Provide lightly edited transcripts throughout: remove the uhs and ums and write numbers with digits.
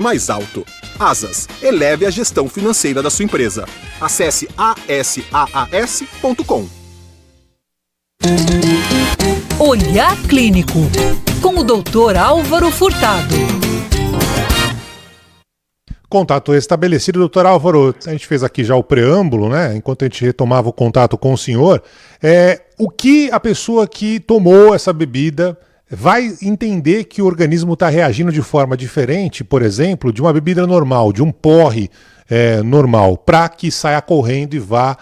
mais alto. Asas, eleve a gestão financeira da sua empresa. Acesse asaas.com. Olhar Clínico, com o Dr. Álvaro Furtado. Contato estabelecido, doutor Álvaro. A gente fez aqui já o preâmbulo, né? Enquanto a gente retomava o contato com o senhor. O que a pessoa que tomou essa bebida vai entender que o organismo está reagindo de forma diferente, por exemplo, de uma bebida normal, de um porre normal, para que saia correndo e vá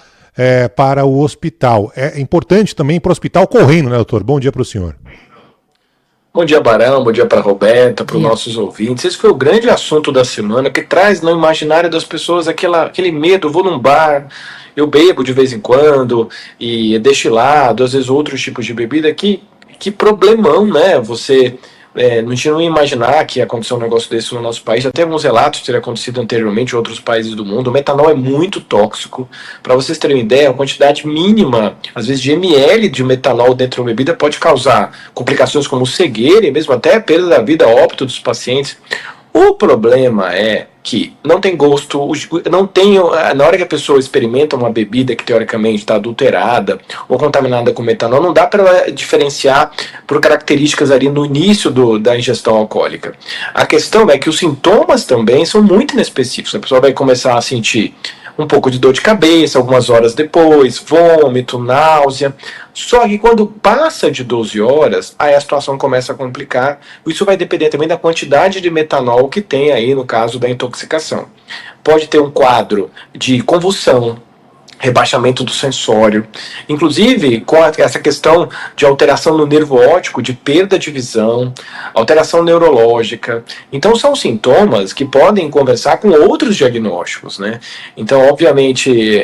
para o hospital. É importante também ir para o hospital correndo, né, doutor? Bom dia para o senhor. Bom dia, Barão, bom dia para a Roberta, para os nossos ouvintes. Esse foi o grande assunto da semana, que traz no imaginário das pessoas aquele medo. Eu vou num bar, eu bebo de vez em quando, e é destilado, às vezes outros tipos de bebida. Que problemão, né? A gente não ia imaginar que ia acontecer um negócio desse no nosso país. Já teve uns relatos de ter acontecido anteriormente em outros países do mundo. O metanol é muito tóxico. Para vocês terem uma ideia, a quantidade mínima, às vezes de ml de metanol dentro de uma bebida pode causar complicações como cegueira e mesmo até perda da vida, óbito dos pacientes. O problema é que não tem gosto, na hora que a pessoa experimenta uma bebida que teoricamente está adulterada ou contaminada com metanol, não dá para diferenciar por características ali no início da ingestão alcoólica. A questão é que os sintomas também são muito inespecíficos. A pessoa vai começar a sentir um pouco de dor de cabeça, algumas horas depois, vômito, náusea. Só que quando passa de 12 horas, aí a situação começa a complicar. Isso vai depender também da quantidade de metanol que tem aí no caso da intoxicação. Pode ter um quadro de convulsão, rebaixamento do sensório, inclusive com essa questão de alteração no nervo óptico, de perda de visão, alteração neurológica. Então são sintomas que podem conversar com outros diagnósticos, né? Então, obviamente,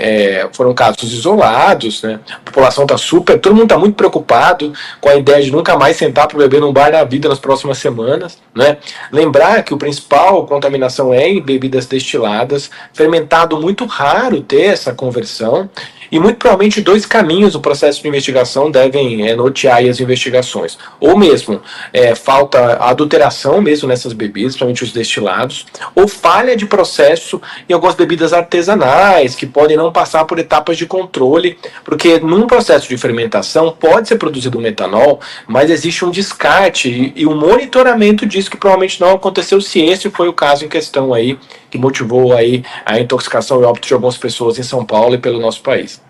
foram casos isolados, né? A população está todo mundo está muito preocupado com a ideia de nunca mais sentar para beber num bar na vida nas próximas semanas, né? Lembrar que o principal contaminação é em bebidas destiladas, fermentado muito raro ter essa conversão. E muito provavelmente 2 caminhos do processo de investigação devem nortear as investigações. Ou mesmo falta adulteração mesmo nessas bebidas, principalmente os destilados, ou falha de processo em algumas bebidas artesanais, que podem não passar por etapas de controle, porque num processo de fermentação pode ser produzido metanol, mas existe um descarte e um monitoramento disso que provavelmente não aconteceu, se esse foi o caso em questão aí, que motivou aí a intoxicação e óbito de algumas pessoas em São Paulo e pelo nosso país.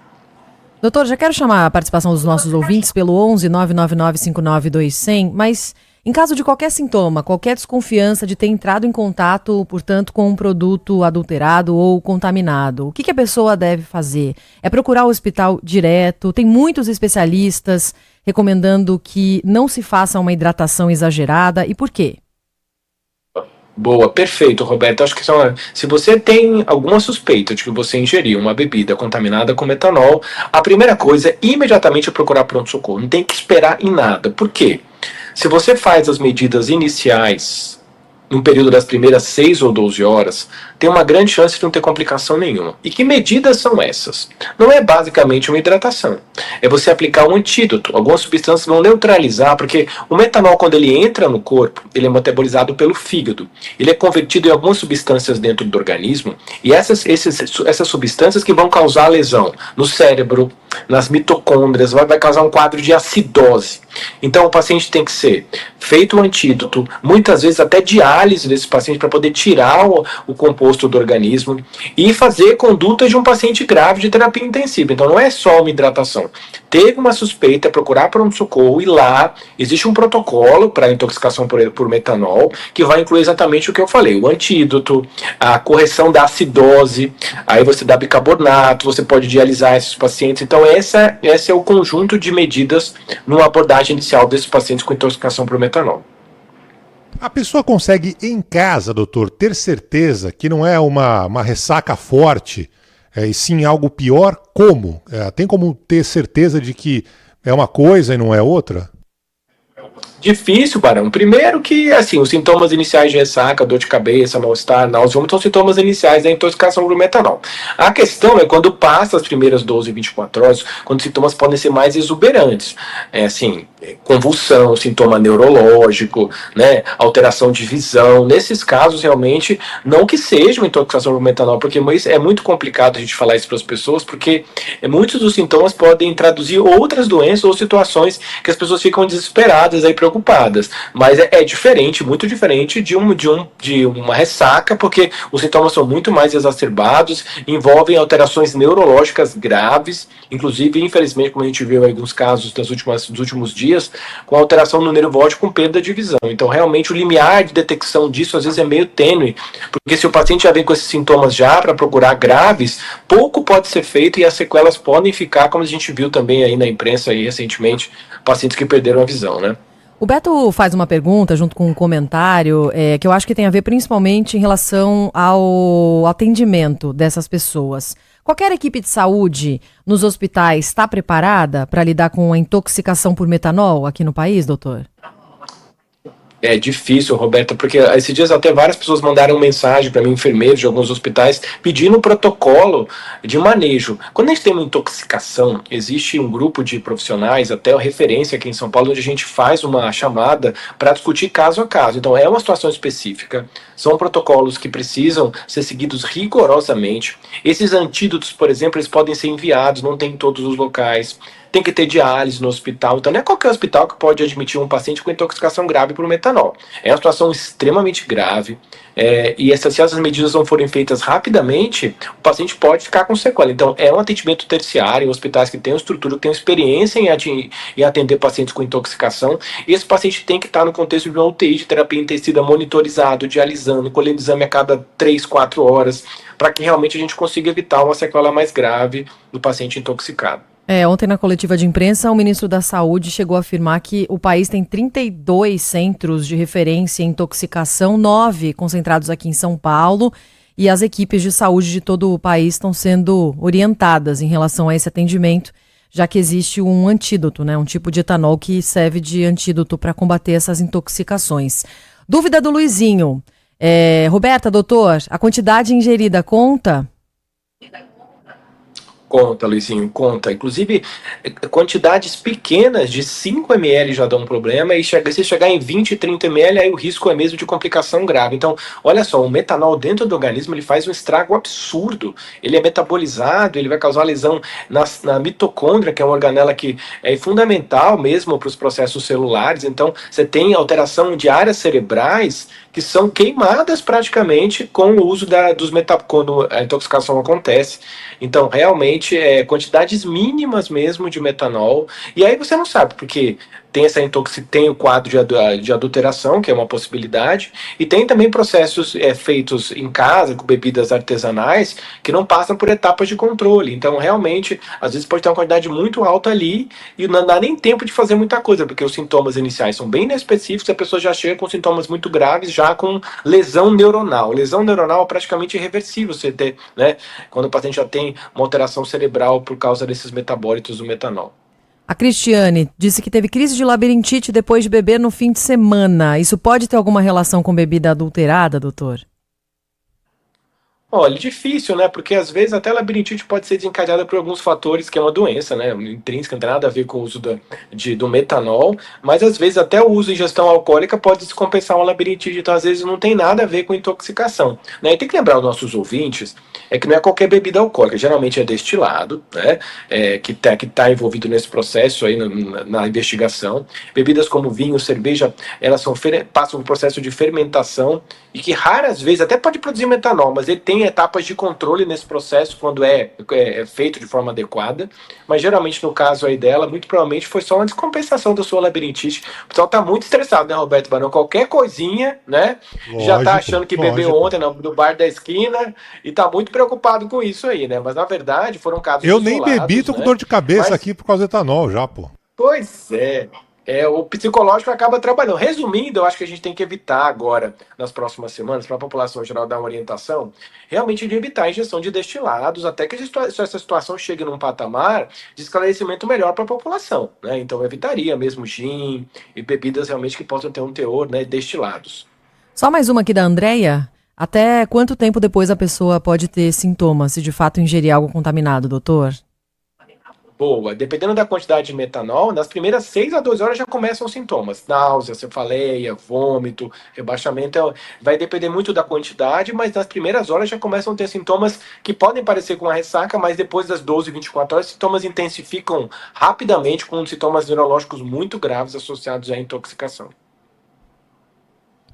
Doutor, já quero chamar a participação dos nossos ouvintes pelo 11 999 592 100, mas em caso de qualquer sintoma, qualquer desconfiança de ter entrado em contato, portanto, com um produto adulterado ou contaminado, o que a pessoa deve fazer? É procurar o hospital direto? Tem muitos especialistas recomendando que não se faça uma hidratação exagerada, e por quê? Boa, perfeito, Roberto. Acho que se você tem alguma suspeita de que você ingeriu uma bebida contaminada com metanol, a primeira coisa é imediatamente procurar pronto-socorro. Não tem que esperar em nada. Por quê? Se você faz as medidas iniciais no período das primeiras 6 ou 12 horas, tem uma grande chance de não ter complicação nenhuma. E que medidas são essas? Não é basicamente uma hidratação. É você aplicar um antídoto. Algumas substâncias vão neutralizar, porque o metanol, quando ele entra no corpo, ele é metabolizado pelo fígado. Ele é convertido em algumas substâncias dentro do organismo, e essas substâncias que vão causar lesão no cérebro, nas mitocôndrias, vai causar um quadro de acidose. Então o paciente tem que ser feito um antídoto, muitas vezes até diálise desse paciente para poder tirar o composto do organismo e fazer conduta de um paciente grave de terapia intensiva. Então não é só uma hidratação. Teve uma suspeita, procurar pronto-socorro e lá existe um protocolo para intoxicação por metanol que vai incluir exatamente o que eu falei, o antídoto, a correção da acidose, aí você dá bicarbonato, você pode dialisar esses pacientes. Então esse é o conjunto de medidas numa abordagem inicial desses pacientes com intoxicação por metanol. A pessoa consegue em casa, doutor, ter certeza que não é uma ressaca forte, e sim algo pior? Como? Tem como ter certeza de que é uma coisa e não é outra? Difícil, Barão. Primeiro que, assim, os sintomas iniciais de ressaca, dor de cabeça, mal-estar, náusea, são sintomas iniciais da intoxicação por metanol. A questão é quando passa as primeiras 12, 24 horas, quando os sintomas podem ser mais exuberantes. Assim, convulsão, sintoma neurológico, né, alteração de visão. Nesses casos, realmente, não que seja uma intoxicação por metanol, porque é muito complicado a gente falar isso para as pessoas, porque muitos dos sintomas podem traduzir outras doenças ou situações que as pessoas ficam desesperadas, aí preocupadas. Mas é diferente, muito diferente de uma ressaca, porque os sintomas são muito mais exacerbados, envolvem alterações neurológicas graves, inclusive, infelizmente, como a gente viu em alguns casos dos últimos dias, com alteração no nervo óptico com perda de visão. Então, realmente, o limiar de detecção disso, às vezes, é meio tênue, porque se o paciente já vem com esses sintomas já para procurar graves, pouco pode ser feito e as sequelas podem ficar, como a gente viu também aí na imprensa aí, recentemente, pacientes que perderam a visão, né? O Beto faz uma pergunta junto com um comentário que eu acho que tem a ver principalmente em relação ao atendimento dessas pessoas. Qualquer equipe de saúde nos hospitais está preparada para lidar com a intoxicação por metanol aqui no país, doutor? É difícil, Roberta, porque esses dias até várias pessoas mandaram mensagem para mim, enfermeiros de alguns hospitais, pedindo um protocolo de manejo. Quando a gente tem uma intoxicação, existe um grupo de profissionais, até a referência aqui em São Paulo, onde a gente faz uma chamada para discutir caso a caso. Então, é uma situação específica, são protocolos que precisam ser seguidos rigorosamente. Esses antídotos, por exemplo, eles podem ser enviados, não tem em todos os locais. Tem que ter diálise no hospital. Então não é qualquer hospital que pode admitir um paciente com intoxicação grave por metanol. É uma situação extremamente grave. E se essas medidas não forem feitas rapidamente, o paciente pode ficar com sequela. Então é um atendimento terciário em hospitais que têm estrutura, que têm experiência em atender pacientes com intoxicação. E esse paciente tem que estar no contexto de uma UTI de terapia intensiva monitorizado, dialisando, colhendo exame a cada 3, 4 horas, para que realmente a gente consiga evitar uma sequela mais grave do paciente intoxicado. Ontem na coletiva de imprensa, o ministro da Saúde chegou a afirmar que o país tem 32 centros de referência em intoxicação, 9 concentrados aqui em São Paulo, e as equipes de saúde de todo o país estão sendo orientadas em relação a esse atendimento, já que existe um antídoto, né, um tipo de etanol que serve de antídoto para combater essas intoxicações. Dúvida do Luizinho. Roberta, doutor, a quantidade ingerida conta? Conta, Luizinho, conta. Inclusive, quantidades pequenas de 5 ml já dão um problema, e se chegar em 20, 30 ml, aí o risco é mesmo de complicação grave. Então, olha só, o metanol dentro do organismo, ele faz um estrago absurdo. Ele é metabolizado, ele vai causar lesão na mitocôndria, que é uma organela que é fundamental mesmo para os processos celulares. Então, você tem alteração de áreas cerebrais que são queimadas praticamente com o uso quando a intoxicação acontece. Então, realmente, quantidades mínimas mesmo de metanol. E aí você não sabe, porque tem o quadro de adulteração, que é uma possibilidade, e tem também processos feitos em casa, com bebidas artesanais, que não passam por etapas de controle. Então, realmente, às vezes pode ter uma quantidade muito alta ali, e não dá nem tempo de fazer muita coisa, porque os sintomas iniciais são bem inespecíficos, a pessoa já chega com sintomas muito graves, já com lesão neuronal. Lesão neuronal é praticamente irreversível, né, quando o paciente já tem uma alteração cerebral por causa desses metabólitos do metanol. A Cristiane disse que teve crise de labirintite depois de beber no fim de semana. Isso pode ter alguma relação com bebida adulterada, doutor? Olha, difícil, né? Porque às vezes até a labirintite pode ser desencadeada por alguns fatores, que é uma doença, né? Intrínseca, não tem nada a ver com o uso do metanol, mas às vezes até o uso de ingestão alcoólica pode descompensar uma labirintite, então às vezes não tem nada a ver com intoxicação, né? E tem que lembrar os nossos ouvintes, que não é qualquer bebida alcoólica, geralmente é destilado, né? Que tá envolvido nesse processo aí na investigação. Bebidas como vinho, cerveja, elas passam por um processo de fermentação e que raras vezes, até pode produzir metanol, mas ele tem etapas de controle nesse processo quando é feito de forma adequada, mas geralmente no caso aí dela, muito provavelmente foi só uma descompensação da sua labirintite. O pessoal tá muito estressado, né, Roberto Barão? Qualquer coisinha, né? Lógico, já tá achando que bebeu lógico. ontem no bar da esquina e tá muito preocupado com isso aí, né? Mas na verdade foram casos Eu nem isolados, bebi, tô com né? dor de cabeça Mas- aqui por causa do etanol já, pô. Pois é. O psicológico acaba trabalhando. Resumindo, eu acho que a gente tem que evitar agora, nas próximas semanas, para a população geral dar uma orientação, realmente de evitar a injeção de destilados, até que essa situação chegue num patamar de esclarecimento melhor para a população, né? Então eu evitaria mesmo gin e bebidas realmente que possam ter um teor, né, destilados. Só mais uma aqui da Andréia. Até quanto tempo depois a pessoa pode ter sintomas, se de fato ingerir algo contaminado, doutor? Boa. Dependendo da quantidade de metanol, nas primeiras 6 a 12 horas já começam os sintomas. Náusea, cefaleia, vômito, rebaixamento. Vai depender muito da quantidade, mas nas primeiras horas já começam a ter sintomas que podem parecer com a ressaca, mas depois das 12, 24 horas, os sintomas intensificam rapidamente com sintomas neurológicos muito graves associados à intoxicação.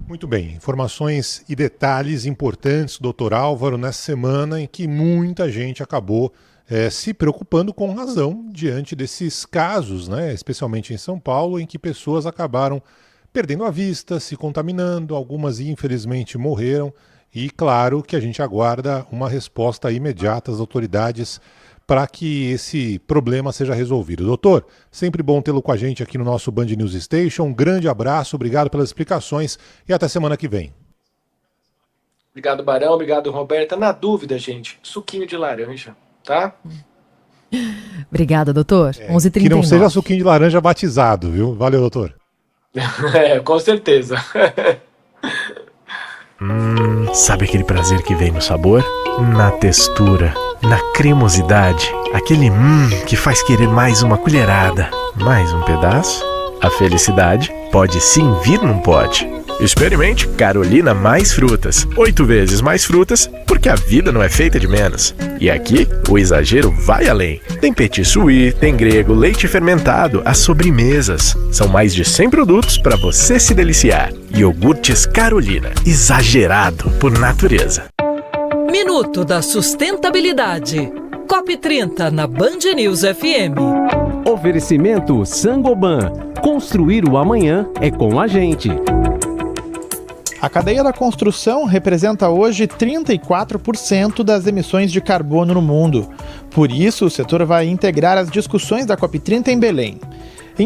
Muito bem, informações e detalhes importantes, doutor Álvaro, nessa semana em que muita gente acabou se preocupando com razão diante desses casos, né, especialmente em São Paulo, em que pessoas acabaram perdendo a vista, se contaminando, algumas infelizmente morreram, e claro que a gente aguarda uma resposta imediata das autoridades para que esse problema seja resolvido. Doutor, sempre bom tê-lo com a gente aqui no nosso Band News Station. Um grande abraço, obrigado pelas explicações e até semana que vem. Obrigado, Barão, obrigado, Roberta. Na dúvida, gente, suquinho de laranja, tá? Obrigada, doutor. 11h39. Que não seja suquinho de laranja batizado, viu? Valeu, doutor. Com certeza. Sabe aquele prazer que vem no sabor? Na textura, na cremosidade, aquele que faz querer mais uma colherada, mais um pedaço? A felicidade pode sim vir num pote. Experimente Carolina Mais Frutas. 8 vezes mais frutas, porque a vida não é feita de menos. E aqui, o exagero vai além. Tem petit suí, tem grego, leite fermentado, as sobremesas. São mais de 100 produtos para você se deliciar. Iogurtes Carolina. Exagerado por natureza. Minuto da Sustentabilidade. COP30 na Band News FM. Oferecimento Sangoban. Construir o amanhã é com a gente. A cadeia da construção representa hoje 34% das emissões de carbono no mundo. Por isso, o setor vai integrar as discussões da COP30 em Belém.